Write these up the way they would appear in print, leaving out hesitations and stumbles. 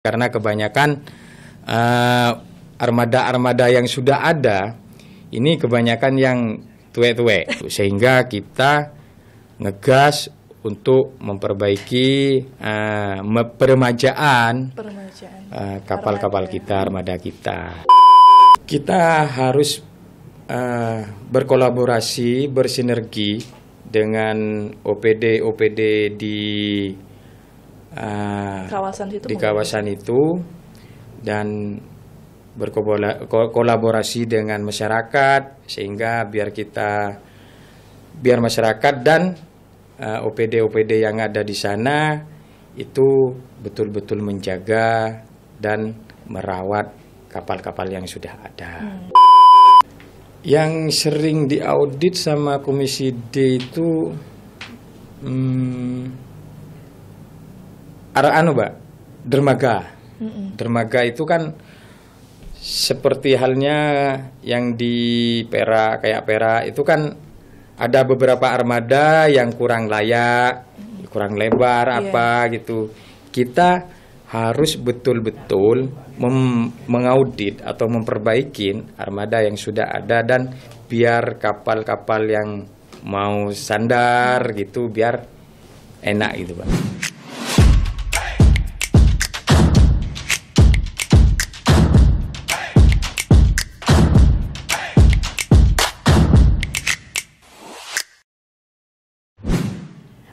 Karena kebanyakan armada-armada yang sudah ada ini kebanyakan yang tua-tua, sehingga kita ngegas untuk memperbaiki peremajaan kapal-kapal kita, armada kita. Kita harus berkolaborasi, bersinergi dengan OPD di kawasan itu dan berkolaborasi dengan masyarakat, sehingga biar masyarakat dan OPD yang ada di sana itu betul-betul menjaga dan merawat kapal-kapal yang sudah ada. Yang sering diaudit sama Komisi D itu dermaga. Dermaga itu kan seperti halnya yang di Perak, kayak Perak itu kan ada beberapa armada yang kurang layak, kurang lebar gitu. Kita harus betul-betul mengaudit atau memperbaiki armada yang sudah ada, dan biar kapal-kapal yang mau sandar gitu biar enak gitu, Pak.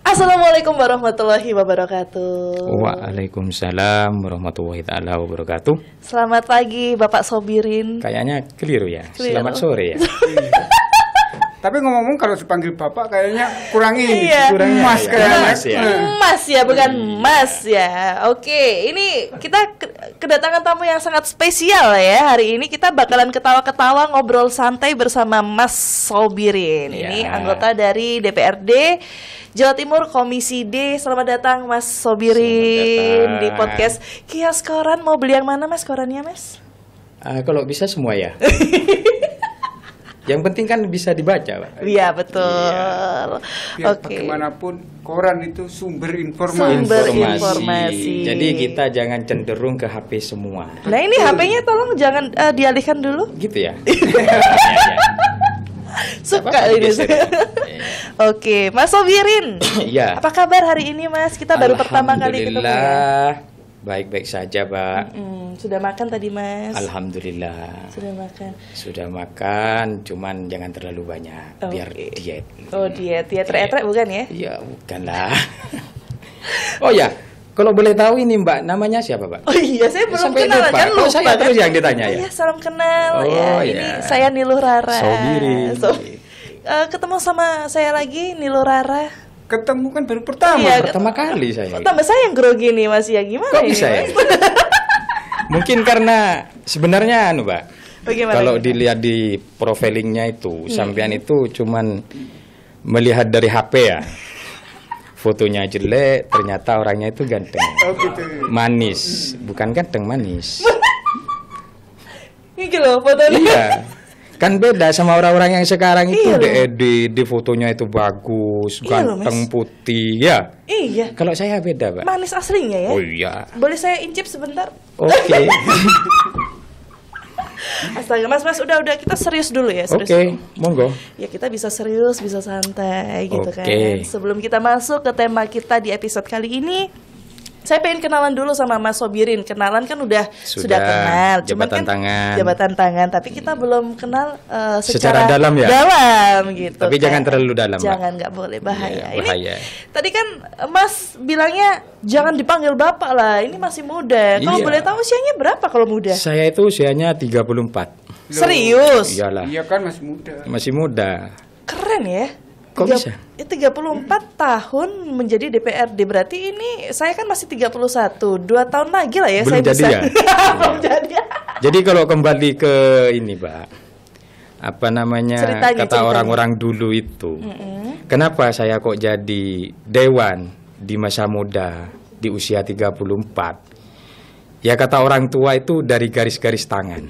Assalamualaikum warahmatullahi wabarakatuh. Waalaikumsalam warahmatullahi taala wabarakatuh. Selamat pagi Bapak Sobirin. Kayaknya keliru ya. Selamat sore ya. Tapi ngomong-ngomong kalau dipanggil Bapak kayaknya kurangi. Kurang Mas kayaknya. Mas ya, bukan Mas ya. Oke, ini kita kedatangan tamu yang sangat spesial ya. Hari ini kita bakalan ketawa-ketawa ngobrol santai bersama Mas Sobirin. Ini anggota dari DPRD Jawa Timur Komisi D. Selamat datang Mas Sobirin di podcast Kios Koran. Mau beli yang mana Mas korannya, Mas? Kalau bisa semua ya. Yang penting kan bisa dibaca, Pak. Iya, betul. Biar bagaimanapun koran itu sumber informasi. Jadi kita jangan cenderung ke HP semua. Nah, ini HP-nya tolong jangan dialihkan dulu. Gitu ya. Suka ini. Oke, Mas Sobirin. Iya. Apa kabar hari ini, Mas? Kita baru pertama kali ketemu ya. Baik-baik saja, Pak. Sudah makan tadi, Mas? Alhamdulillah. Sudah makan, cuman jangan terlalu banyak, biar diet. Oh, diet retrek bukan ya? Iya, bukan lah. Oh ya, kalau boleh tahu ini Mbak, namanya siapa, Pak? Oh iya, saya belum kenal kan, lupa. Saya terus yang ditanya ya. Iya, salam kenal. Oh, ini saya Niluh Rara. Sobirin. Ketemu sama saya lagi, Niluh Rara. Ketemu kan baru pertama. Iya, pertama kali saya. Tambah saya yang grogi nih Mas ya, gimana? Kok bisa ya? Mungkin karena sebenarnya Mbak. Bagaimana? Kalau dilihat di profilingnya itu, sampean itu cuman melihat dari HP ya. Fotonya jelek, ternyata orangnya itu ganteng. Oh gitu. Manis, bukan ganteng, manis. Ini loh fotonya. Iya. Kan beda sama orang-orang yang sekarang itu di fotonya itu bagus, ganteng, putih, ya. Iya. Kalau saya beda, Pak. Manis aslinya ya? Oh iya. Boleh saya incip sebentar? Oke. Astaga, Mas, udah kita serius dulu ya, serius. Oke, monggo. Ya kita bisa serius, bisa santai gitu kan. Sebelum kita masuk ke tema kita di episode kali ini, saya pengen kenalan dulu sama Mas Sobirin. Kenalan kan sudah kenal, jabatan tangan, tapi kita belum kenal secara dalam ya. Dalam gitu. Tapi jangan terlalu dalam. Jangan, nggak boleh, bahaya. Ya, bahaya. Ini tadi kan Mas bilangnya jangan dipanggil Bapak lah. Ini masih muda. Kalau boleh tahu usianya berapa kalau muda? Saya itu usianya 34. Serius? Iyalah. Iya kan masih muda. Masih muda. Keren ya. Kok bisa? 34 tahun menjadi DPRD, berarti ini saya kan masih 31, 2 tahun lagi lah ya. Belum saya jadi bisa. Ya? Belum jadi. Jadi kalau kembali ke ini, Pak, apa namanya, ceritanya. Orang-orang dulu itu, kenapa saya kok jadi dewan di masa muda di usia 34? Ya kata orang tua itu dari garis-garis tangan.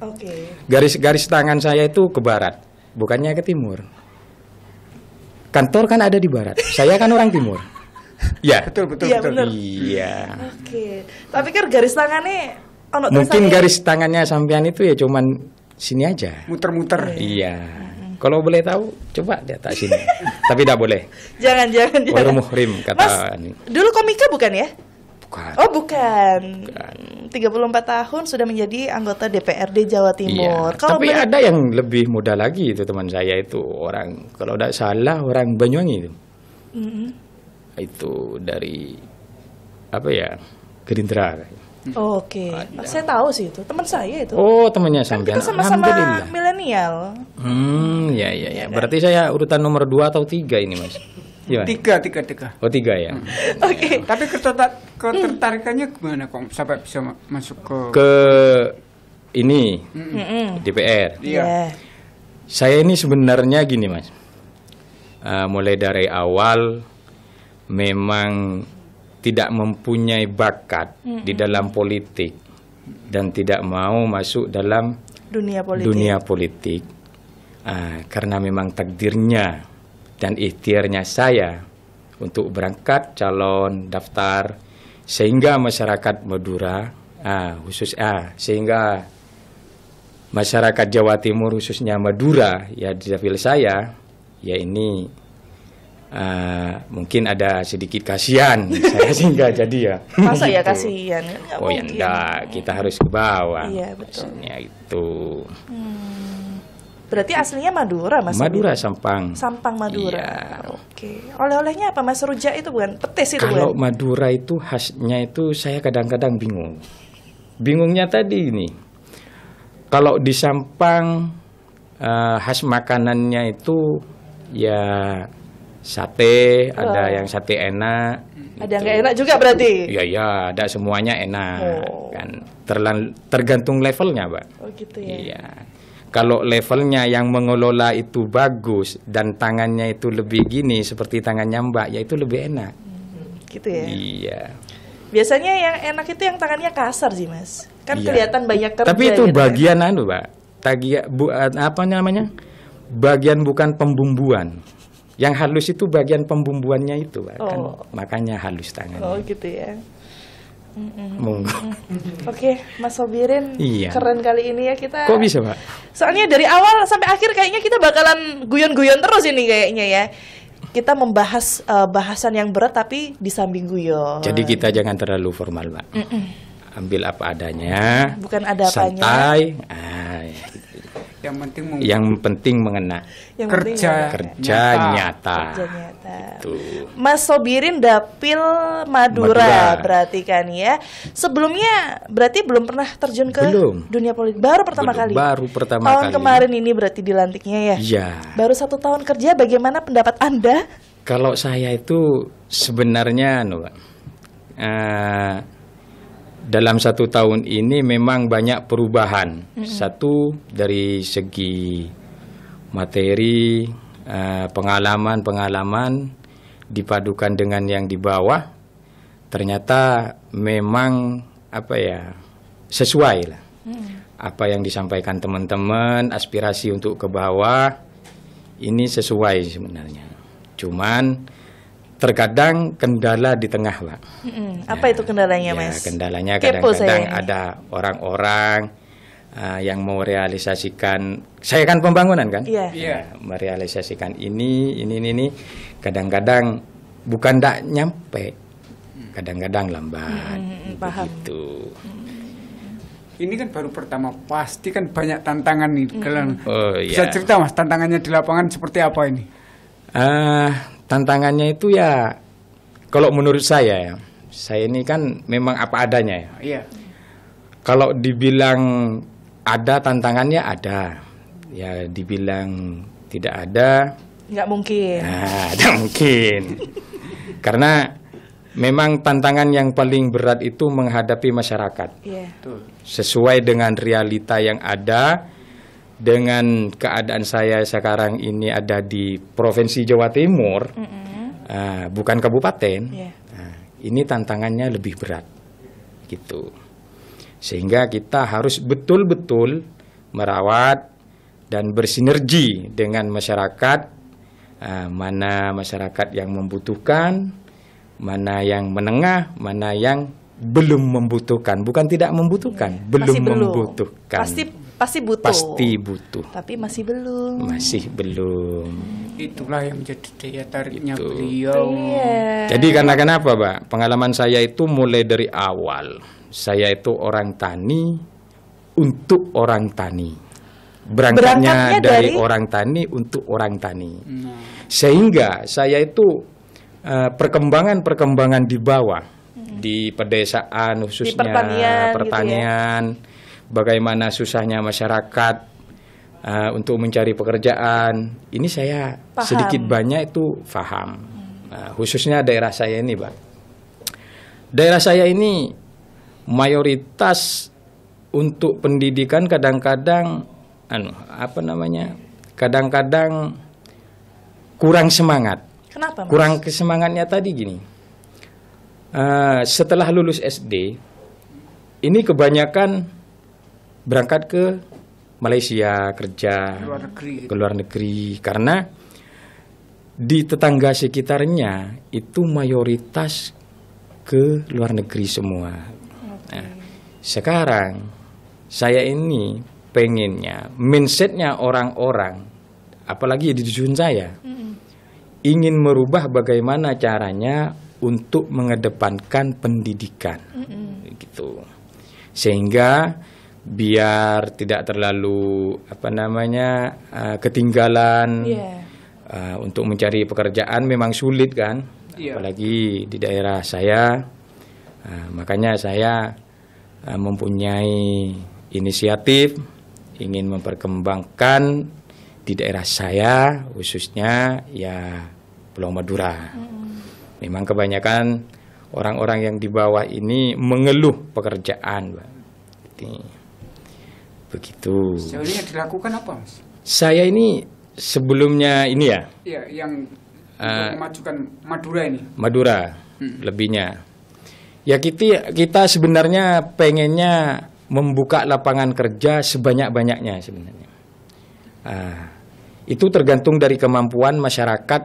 Oke. Garis-garis tangan saya itu ke barat, bukannya ke timur. Kantor kan ada di barat. Saya kan orang timur. Ya. Betul, betul, Iya, betul. bener. Iya. Oke. Tapi kan garis tangannya ono Mungkin tulisannya- garis tangannya sampean itu ya cuman sini aja. Muter-muter. Iya. Kalau boleh tahu, coba lihat tak sini. Tapi tidak boleh. Jangan. Wairu muhrim kata Mas, ini. dulu komika bukan ya? Bukan. Oh bukan. 34 tahun sudah menjadi anggota DPRD Jawa Timur. Iya. Tapi ada yang lebih muda lagi itu teman saya itu orang, kalau tidak salah orang Banyuwangi itu. Itu dari apa ya, Gerindra. Oh, oke. Saya tahu sih itu teman saya itu. Oh, temannya Kan sampean. kita sama-sama Alhamdulillah. milenial. Ya. Berarti saya urutan nomor 2 atau 3 ini, Mas. Gimana? Tiga. Oh, 3 ya. Oke. Tapi ketertarikannya gimana kok sampai bisa masuk ke Ke ini Mm-mm. DPR. Iya. Iya. Saya ini sebenarnya gini, Mas. Mulai dari awal memang tidak mempunyai bakat di dalam politik dan tidak mau masuk dalam Dunia politik. dunia politik. Karena memang takdirnya dan ikhtiarnya saya untuk berangkat calon daftar, sehingga masyarakat Madura sehingga masyarakat Jawa Timur khususnya Madura ya di dapil saya ya ini mungkin ada sedikit kasihan saya sehingga jadi ya Masa ya gitu. kasihan? Nggak Oh ya mungkin. enggak, kita harus ke bawah. Iya, betul. Maksudnya itu Berarti aslinya Madura, Mas? Madura Sabir? Sampang. Sampang Madura. Iya. Oke. Oleh-olehnya apa, Mas? Rujak itu bukan? Petis itu Kalau bukan? Madura itu khasnya itu saya kadang-kadang bingung. Bingungnya tadi ini. Kalau di Sampang khas makanannya itu ya sate, ada yang sate enak. Ada yang nggak enak juga berarti? Iya, ada semuanya enak Oh. kan. Tergantung levelnya, Pak. Oh gitu ya. Iya. Kalau levelnya yang mengelola itu bagus dan tangannya itu lebih gini seperti tangannya Mbak, ya itu lebih enak. Gitu ya. Iya. Biasanya yang enak itu yang tangannya kasar sih, Mas. Kan Iya. kelihatan banyak kerja. Tapi itu gitu bagian anu, Pak. Apa namanya? Bagian bukan pembumbuan. Yang halus itu bagian pembumbuannya itu, Pak. Kan Oh. makanya halus kan. tangannya. Oh gitu ya. Monggo. Oke, Mas Sobirin, Iya. keren kali ini ya kita. Kok bisa, Pak? Soalnya dari awal sampai akhir kayaknya kita bakalan guyon-guyon terus ini kayaknya ya. Kita membahas bahasan yang berat tapi disambing guyon. Jadi kita jangan terlalu formal, Pak. Ambil apa adanya. Bukan ada apanya. Santai. Yang penting Yang penting mengena. Yang penting kerja ya, Kerja nyata. kerja nyata. Tuh. Mas Sobirin dapil Madura berarti kan ya. Sebelumnya berarti belum pernah terjun ke Belum. dunia politik. Baru pertama Belum, kali. baru pertama tahun kali. kemarin ini berarti dilantiknya ya. Iya. Baru 1 tahun kerja. Bagaimana pendapat Anda? Kalau saya itu sebenarnya Pak, dalam 1 tahun ini memang banyak perubahan. Satu dari segi materi, pengalaman dipadukan dengan yang di bawah, ternyata memang sesuai lah. Apa yang disampaikan teman-teman, aspirasi untuk ke bawah ini sesuai sebenarnya. Cuman terkadang kendala di tengah, Pak. Apa itu kendalanya, Ya, Mas? kendalanya Kepo saya kadang-kadang ini. ada orang-orang yang mau realisasikan. Saya kan pembangunan kan? Iya. Iya. Merealisasikan ini. Kadang-kadang bukan tidak nyampe, kadang-kadang lambat. Paham. Begitu. ini kan baru pertama, pasti kan banyak tantangan nih. Kalian Oh, bisa iya. cerita Mas tantangannya di lapangan seperti apa ini? Tantangannya itu ya, kalau menurut saya ini kan memang apa adanya ya. Iya. Kalau dibilang ada tantangannya ada, ya dibilang tidak ada, Nggak mungkin. ada mungkin. Karena memang tantangan yang paling berat itu menghadapi masyarakat. Iya. Betul. Sesuai dengan realita yang ada, dengan keadaan saya sekarang ini ada di Provinsi Jawa Timur, bukan kabupaten. Iya. Ini tantangannya lebih berat, gitu. Sehingga kita harus betul-betul merawat dan bersinergi dengan masyarakat. Mana masyarakat yang membutuhkan, mana yang menengah, mana yang belum membutuhkan. Bukan tidak membutuhkan, belum Masih membutuhkan. Pasti butuh. Pasti butuh. Tapi masih belum. Masih belum. Itulah yang menjadi daya tariknya beliau. Iya. Jadi karena kenapa, Pak? Pengalaman saya itu mulai dari awal. Saya itu orang tani untuk orang tani. Berangkatnya dari orang tani untuk orang tani. Sehingga saya itu perkembangan di bawah, di pedesaan khususnya, pertanian pertanian, bagaimana susahnya masyarakat untuk mencari pekerjaan. Ini saya Paham. sedikit banyak itu paham. Khususnya daerah saya ini, Pak. Daerah saya ini mayoritas untuk pendidikan kadang-kadang kadang-kadang kurang semangat. Kenapa, Mas? Kurang semangatnya tadi gini. Setelah lulus SD, ini kebanyakan berangkat ke Malaysia kerja, ke luar negeri, karena di tetangga sekitarnya itu mayoritas ke luar negeri semua. Nah, sekarang saya ini pengennya, mindsetnya orang-orang, apalagi di dusun saya, ingin merubah bagaimana caranya untuk mengedepankan pendidikan, gitu, sehingga biar tidak terlalu ketinggalan. Untuk mencari pekerjaan memang sulit kan, apalagi di daerah saya. Makanya saya mempunyai inisiatif ingin memperkembangkan di daerah saya, khususnya ya Pulau Madura. Memang kebanyakan orang-orang yang di bawah ini mengeluh pekerjaan, Pak. Begitu. Sejauh ini yang dilakukan apa, Mas? Saya ini sebelumnya ini ya. Iya, yang untuk memajukan Madura ini. Madura, lebihnya. Ya kita sebenarnya pengennya membuka lapangan kerja sebanyak-banyaknya sebenarnya. Itu tergantung dari kemampuan masyarakat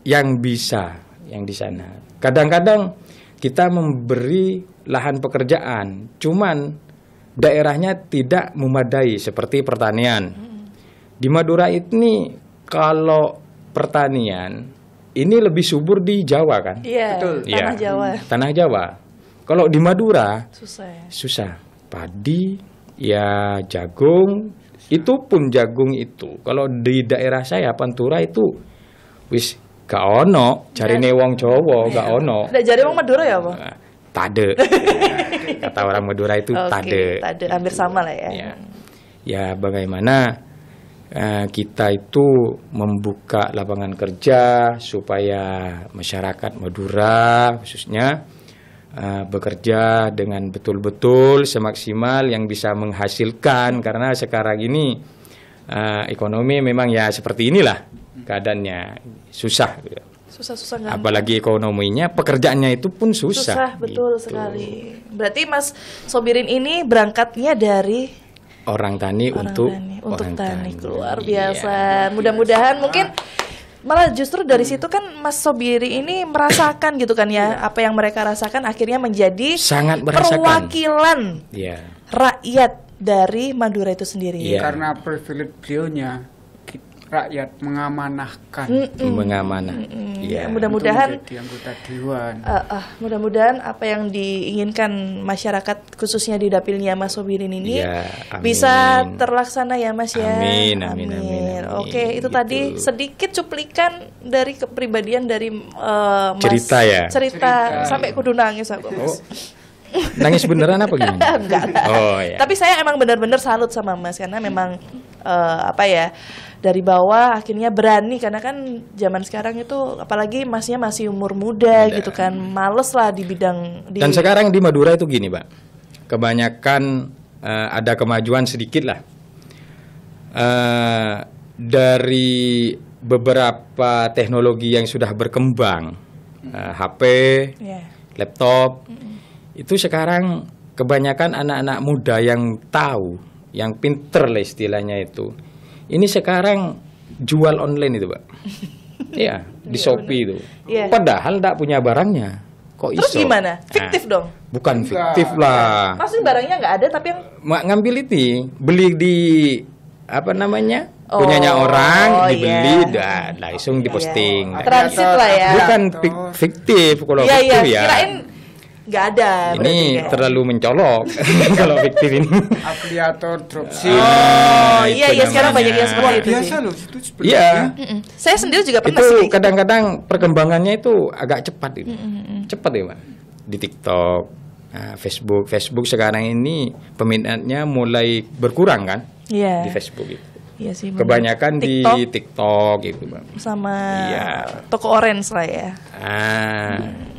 yang bisa, yang di sana. Kadang-kadang kita memberi lahan pekerjaan, cuman daerahnya tidak memadai seperti pertanian. Di Madura ini kalau pertanian ini lebih subur di Jawa kan? Iya, betul. Tanah Jawa. Tanah Jawa. Kalau di Madura Susah ya. susah. Padi, ya jagung, itu pun jagung itu. Kalau di daerah saya Pantura itu wis gak ono, cari wong Jawa gak ono. Udah jadi wong Madura ya, Pak? Tade. Kata orang Madura itu tade. Tade, hampir sama lah ya. Ya bagaimana kita itu membuka lapangan kerja supaya masyarakat Madura khususnya bekerja dengan betul-betul semaksimal yang bisa menghasilkan, karena sekarang ini ekonomi memang ya seperti inilah keadaannya, susah. Susah gampang. Apalagi ekonominya, pekerjaannya itu pun susah. Susah, betul gitu. sekali. Berarti Mas Sobirin ini berangkatnya dari orang tani untuk tani. Luar biasa. Mudah-mudahan mungkin malah justru dari situ kan Mas Sobiri ini merasakan gitu kan ya, apa yang mereka rasakan akhirnya menjadi sangat merasakan perwakilan rakyat dari Madura itu sendiri. Karena privilege beliaunya rakyat mengamanahkan. Mudah-mudahan menjadi anggota dewan. Mudah-mudahan apa yang diinginkan masyarakat khususnya di dapilnya Mas Sobirin ini bisa terlaksana ya Mas ya. Amin. Oke, itu gitu. tadi sedikit cuplikan dari kepribadian dari Mas. Cerita sampai kudu nangis aku. Mas. Nangis beneran apa gimana? Enggak. Iya. Tapi saya emang benar-benar salut sama Mas karena memang dari bawah akhirnya berani, karena kan zaman sekarang itu apalagi Masnya masih umur muda gitu kan, males lah di bidang Dan sekarang di Madura itu gini, Pak. Kebanyakan ada kemajuan sedikit lah. Dari beberapa teknologi yang sudah berkembang, HP, laptop, itu sekarang kebanyakan anak-anak muda yang tahu, yang pinter lah istilahnya itu. Ini sekarang jual online itu, Pak. Iya, di Shopee itu. Padahal tidak punya barangnya. kok Terus iso? gimana? Fiktif dong? Bukan Enggak. fiktif lah. Maksudnya barangnya nggak ada tapi yang Ngambil itu, beli di apa namanya? Oh, Punyanya orang, dibeli, iya. langsung diposting. Iya. transit lah ya. Bukan fiktif kalau Iya, fiktif iya, ya. kirain nggak ada. berarti Ini kan. terlalu mencolok kalau fiktif ini. Afiliator, dropship. Oh, iya, itu iya, sekarang namanya. banyak yang seperti itu Biasa sih. loh itu sebenarnya. Iya. Mm-mm. Saya sendiri juga pernah Itu sih. kadang-kadang perkembangannya itu agak cepat itu. Cepat ya, Pak. Di TikTok, Facebook sekarang ini peminatnya mulai berkurang kan Iya. di Facebook itu. Iya sih. bener. Kebanyakan TikTok di TikTok gitu, Bang. sama Iya. toko orange lah ya.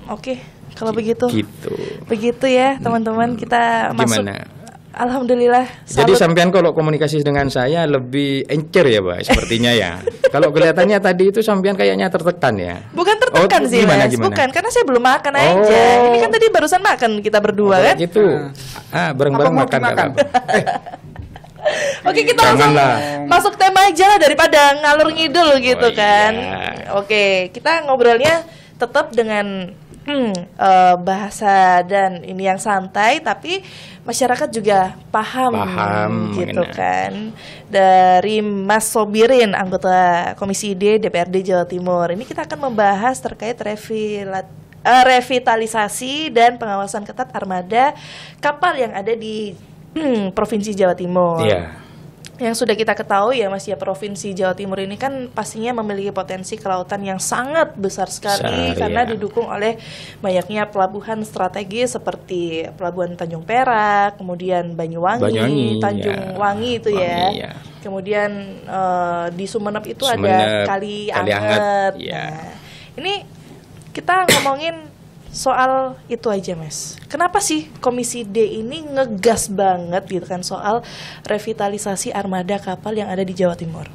Oke, kalau begitu. Gitu. Begitu ya, teman-teman, kita masuk. Gimana? Alhamdulillah. Jadi salut. sampean kalau komunikasi dengan saya lebih encer ya, Pak, sepertinya ya. Kalau kelihatannya tadi itu sampean kayaknya tertekan ya. Bukan tertekan Oh, sih, gimana, Mas. gimana? Bukan, karena saya belum makan aja. Oh. Ini kan tadi barusan makan kita berdua kan. Gitu. Bareng-bareng Apa mau makan. dimakan? nggak apa-apa. Oke, kita langsung Janganlah. masuk tema aja lah daripada ngalur ngidul gitu iya. kan. Oke, kita ngobrolnya tetap dengan bahasa dan ini yang santai, tapi masyarakat juga paham gitu mengenai. kan. Dari Mas Sobirin, anggota Komisi D DPRD Jawa Timur. Ini kita akan membahas terkait revitalisasi dan pengawasan ketat armada kapal yang ada di Provinsi Jawa Timur. Iya. Yang sudah kita ketahui ya Mas ya, Provinsi Jawa Timur ini kan pastinya memiliki potensi kelautan yang sangat besar sekali Besar, karena ya. didukung oleh banyaknya pelabuhan strategis seperti Pelabuhan Tanjung Perak, kemudian Banyuwangi, Tanjung ya. Wangi itu ya. Wangi, ya. Kemudian di Sumeneb itu ada Sumeneb, Kali Kali Anget. Anget, ya. Nah, ini kita ngomongin soal itu aja Mas. Kenapa sih Komisi D ini ngegas banget gitu kan soal revitalisasi armada kapal yang ada di Jawa Timur?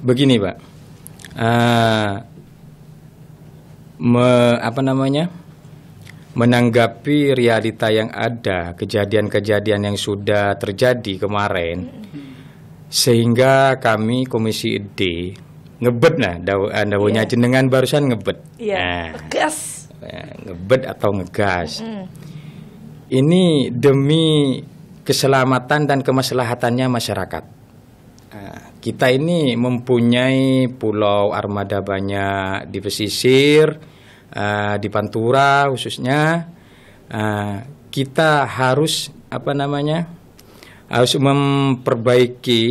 Begini, Pak. Menanggapi realita yang ada, kejadian-kejadian yang sudah terjadi kemarin, sehingga kami Komisi D ngebet nah daunnya jenengan barusan ngebet. Iya, Nah, ngegas. ngebet atau ngegas. Ini demi keselamatan dan kemaslahatannya masyarakat. Kita ini mempunyai pulau armada banyak di pesisir, di Pantura khususnya. Kita harus harus memperbaiki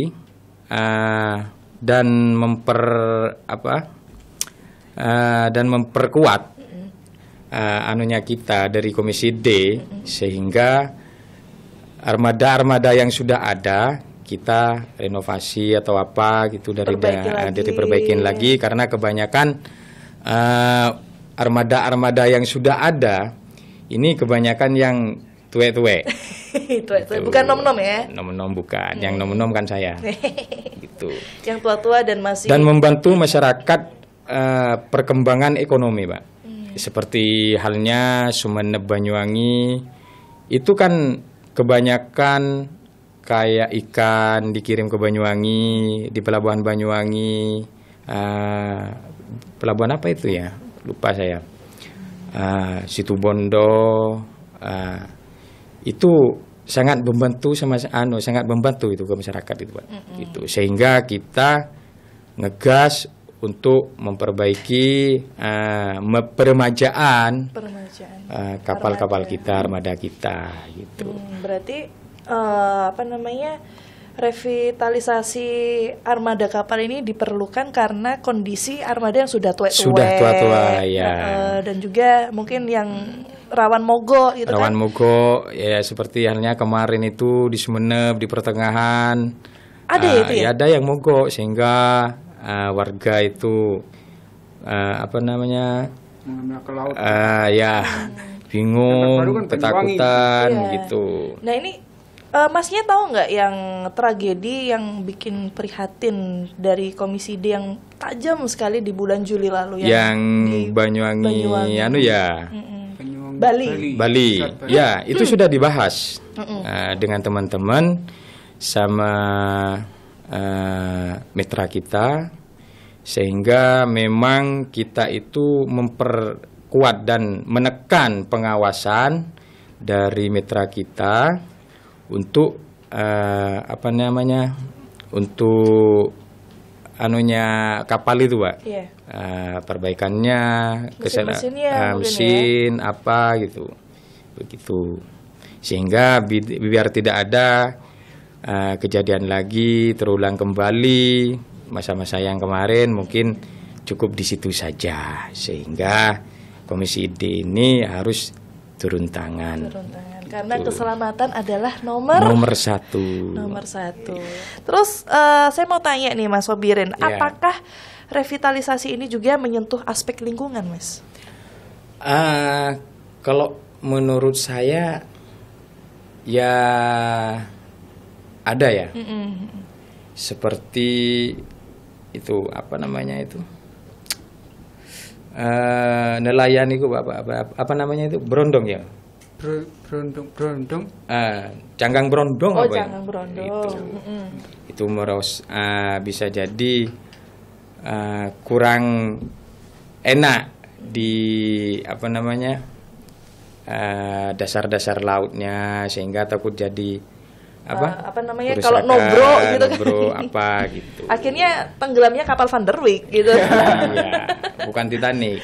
dan memperkuat anunya kita dari Komisi D, sehingga armada-armada yang sudah ada kita renovasi atau apa gitu diperbaikin lagi karena kebanyakan armada-armada yang sudah ada ini kebanyakan yang tuwek-tuwek. itu bukan nom-nom ya. Nom-nom bukan, yang nom-nom kan saya. Gitu. Yang tua-tua dan masih Membantu masyarakat perkembangan ekonomi, Pak. Seperti halnya Sumeneb Banyuwangi itu kan kebanyakan kayak ikan dikirim ke Banyuwangi, di pelabuhan Banyuwangi, pelabuhan apa itu ya, lupa saya, Situbondo, itu sangat membantu sangat membantu itu ke masyarakat itu, Pak. Gitu. Sehingga kita ngegas untuk memperbaiki peremajaan kapal-kapal kita, armada kita gitu. Berarti revitalisasi armada kapal ini diperlukan karena kondisi armada yang sudah tua-tua. Sudah tua-tua ya. Dan juga mungkin yang rawan mogok gitu rawan kan. mogok ya, seperti halnya kemarin itu di Sumeneb di pertengahan. Ada itu ya? Ada yang mogok sehingga warga itu Mengambil ke laut. bingung, Baru kan ketakutan Iya. gitu. Nah ini Masnya tahu nggak yang tragedi yang bikin prihatin dari Komisi D yang tajam sekali di bulan Juli lalu Yang di Banyuwangi, Bali. Bali. Ya, itu sudah dibahas dengan teman-teman sama mitra kita, sehingga memang kita itu memperkuat memperkuat dan menekan pengawasan dari mitra kita untuk untuk kapal itu, Pak. Iya. Perbaikannya, Mesin-mesinnya mungkin mesin apa gitu, begitu. Sehingga biar tidak ada kejadian lagi terulang kembali masa-masa yang kemarin, mungkin cukup di situ saja. Sehingga Komisi D ini harus turun tangan. Karena keselamatan adalah nomor satu. Nomor satu. Terus saya mau tanya nih Mas Sobirin, apakah revitalisasi ini juga menyentuh aspek lingkungan, Mas? Kalau menurut saya ya ada ya. Seperti itu nelayan itu apa namanya itu, berondong ya. Berondong. Canggang berondong apa ya? Canggang berondong. Itu bisa jadi kurang enak di dasar-dasar lautnya, sehingga takut jadi kalau nobro gitu kan. Apa gitu. Akhirnya tenggelamnya kapal Van der Wijk gitu. Iya, bukan Titanic.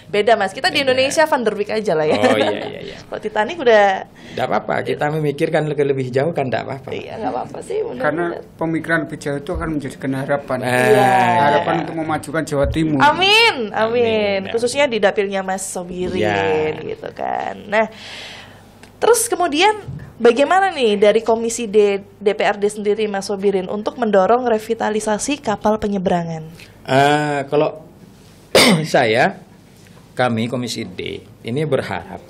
Beda Mas, kita di Indonesia Van der Wijk aja lah ya. Oh iya. Kalau Titanic udah enggak apa-apa, kita memikirkan lebih jauh kan enggak apa-apa. Iya, enggak apa-apa sih. Karena pemikiran lebih jauh itu akan menjadikan harapan. Harapan untuk memajukan Jawa Timur. Amin. Khususnya di dapilnya Mas Sobirin gitu kan. Nah, terus kemudian bagaimana nih dari Komisi DPRD sendiri Mas Sobirin untuk mendorong revitalisasi kapal penyeberangan? Kalau kami Komisi D ini berharap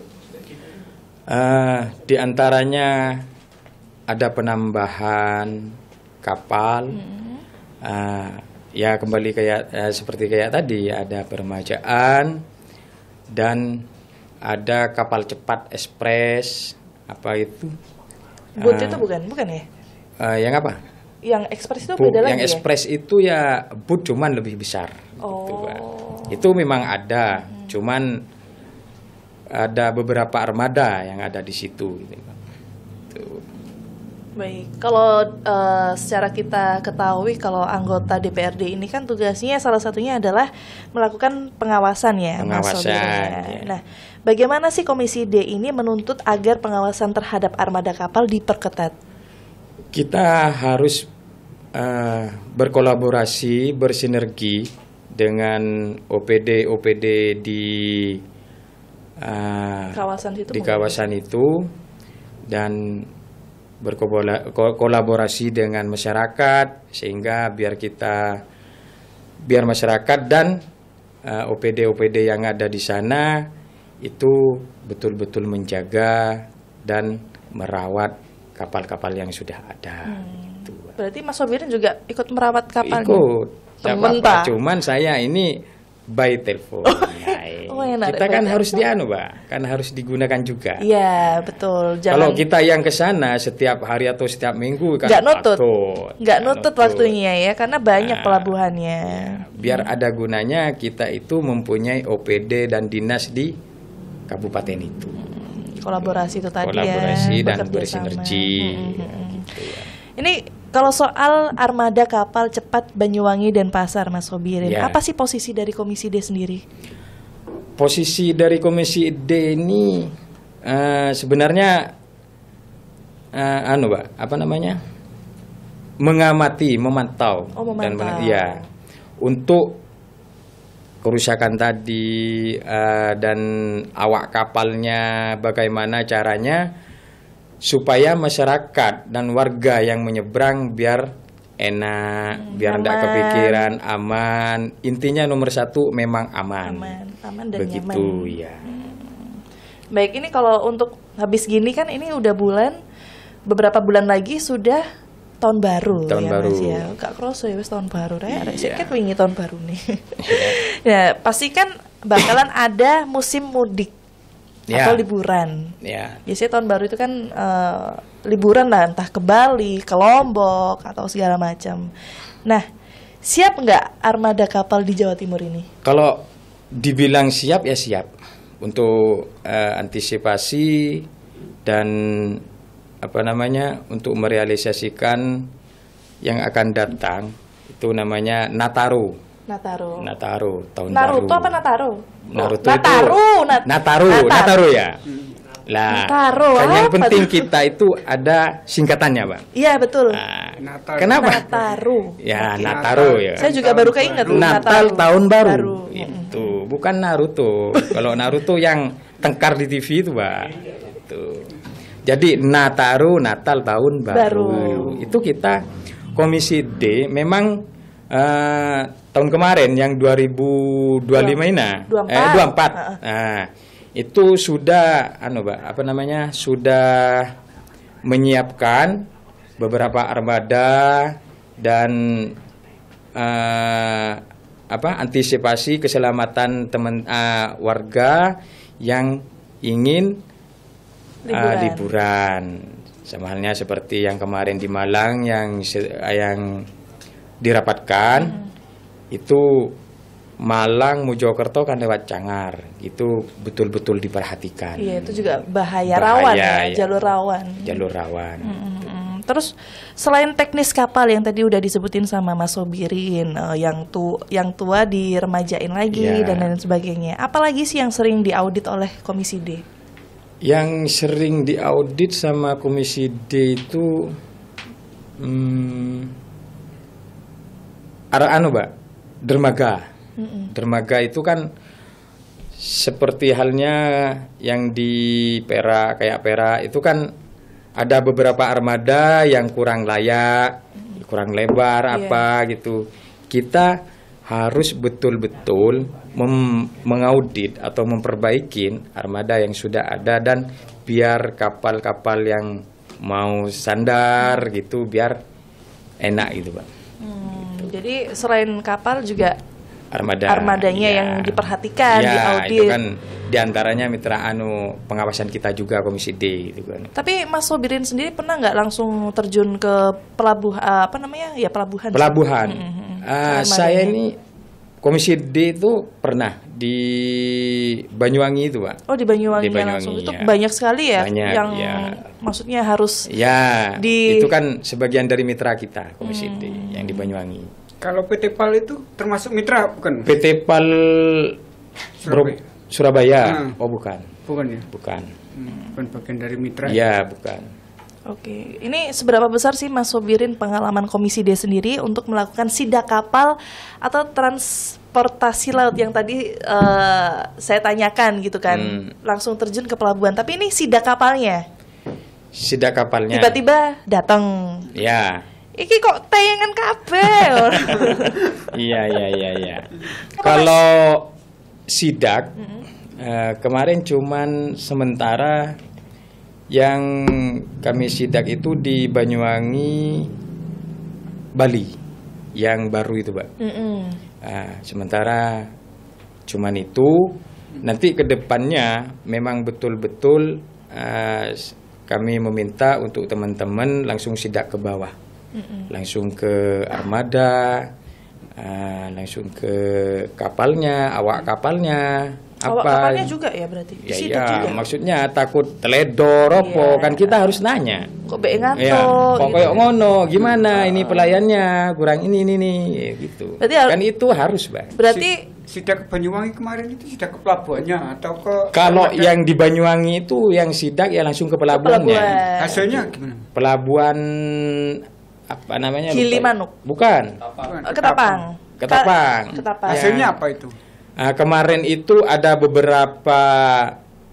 di antaranya ada penambahan kapal, ya kembali seperti tadi, ada permajaan dan ada kapal cepat ekspres. Apa itu? Boot itu bukan ya? Yang apa? Yang ekspres itu beda lagi. Yang ekspres itu ya boot, cuman lebih besar. Oh. Itu memang ada, cuman ada beberapa armada yang ada di situ. Baik, kalau secara kita ketahui kalau anggota DPRD ini kan tugasnya salah satunya adalah melakukan pengawasan ya, Mas Sobirin. Nah, bagaimana sih Komisi D ini menuntut agar pengawasan terhadap armada kapal diperketat? Kita harus berkolaborasi, bersinergi dengan OPD di kawasan itu dan berkolaborasi dengan masyarakat, sehingga biar masyarakat dan OPD yang ada di sana itu betul-betul menjaga dan merawat kapal-kapal yang sudah ada. Gitu. Berarti Mas Sobirin juga ikut merawat kapal? Ikut. Cuman saya ini by telepon. Kita kan harus harus digunakan juga. Iya, betul. Kalau kita yang ke sana setiap hari atau setiap minggu kan nggak nutut waktunya ya, karena banyak pelabuhannya. Biar ada gunanya kita itu mempunyai OPD dan dinas di kabupaten itu. Kolaborasi itu tadi dan bersinergi. Ini kalau soal armada kapal cepat Banyuwangi dan Pasar, Mas Sobirin, apa sih posisi dari Komisi D sendiri? Posisi dari Komisi D ini sebenarnya mengamati, memantau. Dan untuk kerusakan tadi dan awak kapalnya, bagaimana caranya supaya masyarakat dan warga yang menyeberang biar enak, biar tidak kepikiran, aman. Intinya nomor satu memang aman dan begitu nyaman. Ya. Baik, ini kalau untuk habis gini kan ini udah beberapa bulan lagi sudah tahun baru. Mas ya. Gak kroso ya tahun baru sedikit wingi tahun baru nih. Ya, pasti kan bakalan ada musim mudik. Atau liburan. Biasanya tahun baru itu kan liburan lah, entah ke Bali, ke Lombok atau segala macam. Nah, siap nggak armada kapal di Jawa Timur ini? Kalau dibilang siap ya siap untuk antisipasi dan untuk merealisasikan yang akan datang. Itu namanya Nataru. Tahun Naruto baru. apa Nataru? Naruto Nataru. Nataru ya. Lah, Nataru, kan yang apa penting tuh? kita itu ada singkatannya, Bang. Iya betul. Nah, Natal. kenapa? Nataru. Ya, Oke. Nataru ya. Saya juga baru keinget tuh, Natal Nataru. tahun baru. Itu bukan Naruto. Kalau Naruto yang tengkar di TV itu, Bang. Itu. Jadi Nataru, Natal tahun baru. Itu kita Komisi D memang tahun kemarin yang 2025 ini, 24. Nah, itu sudah sudah menyiapkan beberapa armada dan antisipasi keselamatan warga yang ingin liburan. Sama halnya seperti yang kemarin di Malang yang dirapatkan itu Malang Mojokerto kan lewat Cangar, itu betul-betul diperhatikan. Iya, itu juga rawan ya, jalur rawan. Terus selain teknis kapal yang tadi udah disebutin sama Mas Sobirin, yang tua diremajain lagi dan lain sebagainya. Apalagi sih yang sering diaudit oleh Komisi D? Yang sering diaudit sama Komisi D itu dermaga. Dermaga itu kan seperti halnya yang di Perak, kayak Perak itu kan ada beberapa armada yang kurang layak, kurang lebar gitu. Kita harus betul-betul mengaudit atau memperbaiki armada yang sudah ada dan biar kapal-kapal yang mau sandar gitu biar enak gitu, Pak. Jadi selain kapal juga ya, armadanya yang diperhatikan, diaudit. Itu kan diantaranya mitra pengawasan kita juga Komisi D gitu kan. Tapi Mas Sobirin sendiri pernah nggak langsung terjun ke pelabuhan pelabuhan? Pelabuhan. Saya ini Komisi D itu pernah di Banyuwangi itu, Pak. Oh, di Banyuwangi langsung. Itu banyak sekali ya yang maksudnya harus itu kan sebagian dari mitra kita Komisi D yang di Banyuwangi. Kalau PT PAL itu termasuk mitra bukan? PT PAL Surabaya. Oh, bukan. Bukan ya? Bukan. Bukan bagian dari mitra. Iya, bukan. Oke, ini seberapa besar sih Mas Sobirin pengalaman Komisi D sendiri untuk melakukan sidak kapal atau transportasi laut yang tadi saya tanyakan gitu kan, langsung terjun ke pelabuhan. Tapi ini sidak kapalnya. Sidak kapalnya. Tiba-tiba datang. Ya. Iki kok tayangan kabel. Iya. Kalau sidak kemarin cuman sementara yang kami sidak itu di Banyuwangi, Bali, yang baru itu, Pak. Sementara cuman itu. Nanti ke depannya memang betul-betul kami meminta untuk teman-teman langsung sidak ke bawah, langsung ke armada, langsung ke kapalnya, awak kapalnya. Awak kapalnya juga ya berarti? Iya, maksudnya takut teledor kan kita harus nanya. Kok be ngantuk? Kok kayak ngono, gimana ini pelayannya, kurang ini gitu. Berarti kan itu harus, Bang. Berarti sidak ke Banyuwangi kemarin itu sidak ke pelabuhannya atau ke? Kalau yang di Banyuwangi itu yang sidak ya langsung ke pelabuhannya. Hasilnya gimana? Pelabuhan apa namanya? Gilimanuk. Bukan. Ketapang. Hasilnya apa itu? Kemarin itu ada beberapa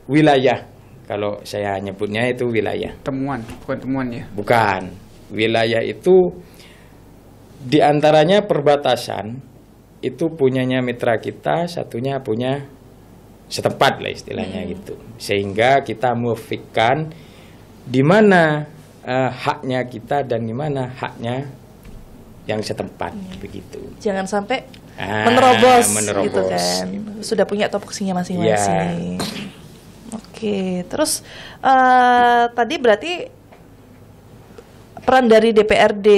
wilayah, kalau saya nyebutnya itu wilayah. Temuan, bukan temuan ya? Bukan. Wilayah itu diantaranya perbatasan, itu punyanya mitra kita, satunya punya setempat lah istilahnya gitu. Sehingga kita memufikkan di mana haknya kita dan di mana haknya yang setempat begitu. Jangan sampai menerobos gitu kan. Gitu. Sudah punya topoksinya masing-masing. Oke, terus tadi berarti peran dari DPRD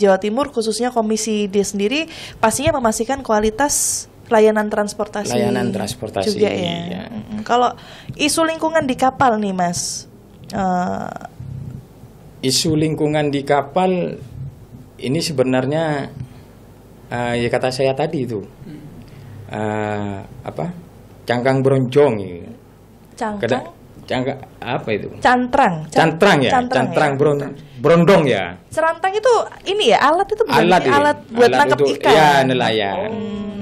Jawa Timur khususnya Komisi D sendiri pastinya memastikan kualitas layanan transportasi. Layanan transportasi, juga ya. ya. Kalau isu lingkungan di kapal nih Mas, isu lingkungan di kapal ini sebenarnya ya kata saya tadi itu cangkang bronjong gitu. Cangkang apa itu? Cantrang ya. Brondong ya. Cerantang itu ini ya, alat itu bukan Alat, alat buat alat nangkep untuk, ikan. ya, nelayan.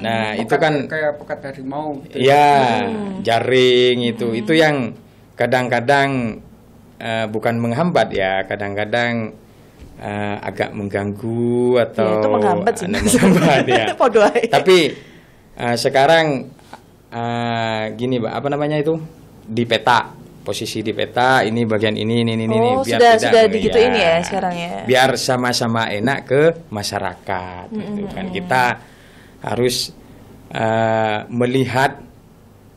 Nah, itu kan kayak pekat harimau. ya jaring itu yang kadang-kadang bukan menghambat ya, kadang-kadang agak mengganggu atau Ya, itu menghambat sih. menghambat ya. Podo aja. Tapi sekarang gini, Mbak, apa namanya itu? Di peta, posisi di peta, ini bagian ini Oh, biar sudah digituin ya sekarang ya. Biar sama-sama enak ke masyarakat gitu kan. Kita harus melihat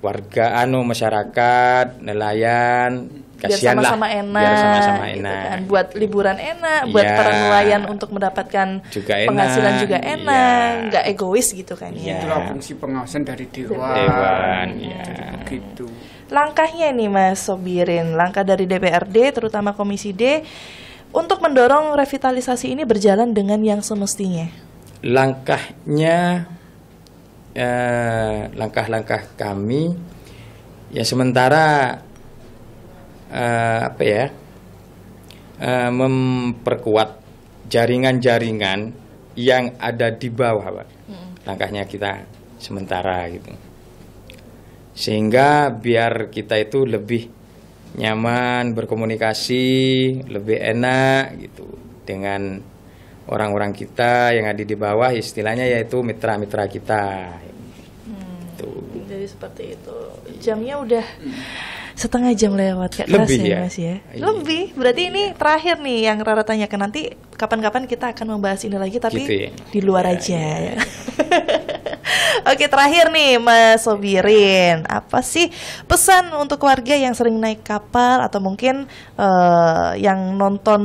warga masyarakat, nelayan, kasihan lah biar sama-sama gitu enak. kan. Buat liburan enak, buat Ya. para nelayan untuk mendapatkan Juga enak. penghasilan juga enak, Ya. nggak egois gitu kan ya. Itulah fungsi pengawasan dari dewan. Dewan, ya. Begitu. Langkahnya nih Mas Sobirin, langkah dari DPRD terutama Komisi D untuk mendorong revitalisasi ini berjalan dengan yang semestinya. Langkahnya langkah-langkah kami ya sementara memperkuat jaringan-jaringan yang ada di bawah, Pak. Langkahnya kita sementara gitu. Sehingga biar kita itu lebih nyaman berkomunikasi, lebih enak gitu dengan orang-orang kita yang ada di bawah, istilahnya yaitu mitra-mitra kita. Jadi seperti itu. Jamnya udah setengah jam lewat, gak Lebih kerasa ya? Mas ya. Iya. Lebih. Berarti ini terakhir nih yang Rara tanyakan. Nanti kapan-kapan kita akan membahas ini lagi tapi Gitu ya? di luar aja. Ya. Oke, terakhir nih Mas Sobirin, apa sih pesan untuk warga yang sering naik kapal atau mungkin yang nonton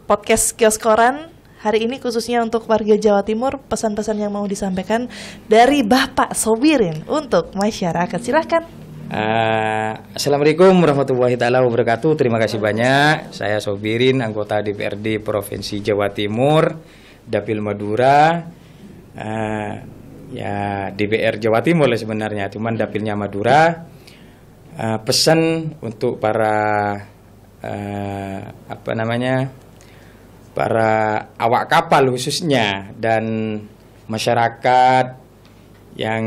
podcast Kios Koran hari ini khususnya untuk warga Jawa Timur, pesan-pesan yang mau disampaikan dari Bapak Sobirin untuk masyarakat? Silahkan. Assalamualaikum warahmatullahi taala wabarakatuh. Terima kasih banyak. Saya Sobirin, anggota DPRD Provinsi Jawa Timur, Dapil Madura. Ya DPR Jawa Timur lah sebenarnya, cuman dapilnya Madura. Pesan untuk para para awak kapal khususnya dan masyarakat yang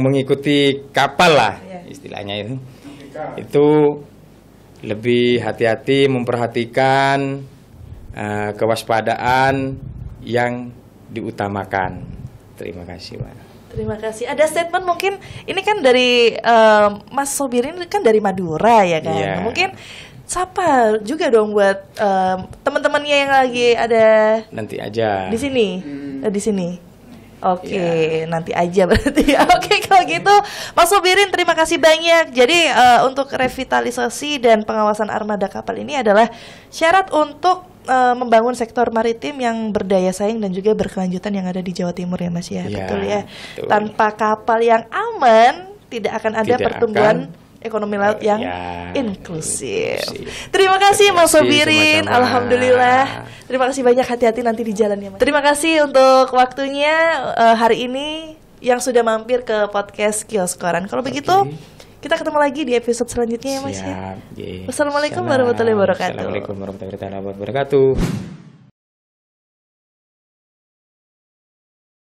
mengikuti kapal lah istilahnya itu lebih hati-hati, memperhatikan kewaspadaan yang diutamakan. Terima kasih, Pak. Terima kasih. Ada statement mungkin ini kan dari Mas Sobirin kan dari Madura ya kan. Iya. Mungkin sapa juga dong buat teman-temannya yang lagi ada Nanti aja. di sini. Di sini. Oke, nanti aja berarti. Oke, kalau gitu Mas Sobirin terima kasih banyak. Jadi untuk revitalisasi dan pengawasan armada kapal ini adalah syarat untuk membangun sektor maritim yang berdaya saing dan juga berkelanjutan yang ada di Jawa Timur ya Mas ya. Ya, Betul ya. betul. Tanpa kapal yang aman tidak akan ada Tidak pertumbuhan akan. ekonomi laut yang Ya, inklusif. inklusif. Terima kasih Terima Mas kasih, Sobirin. sama-sama. Alhamdulillah. Terima kasih banyak, hati-hati nanti di jalan ya Mas. Terima kasih untuk waktunya hari ini yang sudah mampir ke podcast Kios Koran. Kalau begitu kita ketemu lagi di episode selanjutnya ya Mas ya. Siap. Ye. Wassalamualaikum warahmatullahi wabarakatuh. Assalamualaikum warahmatullahi wabarakatuh.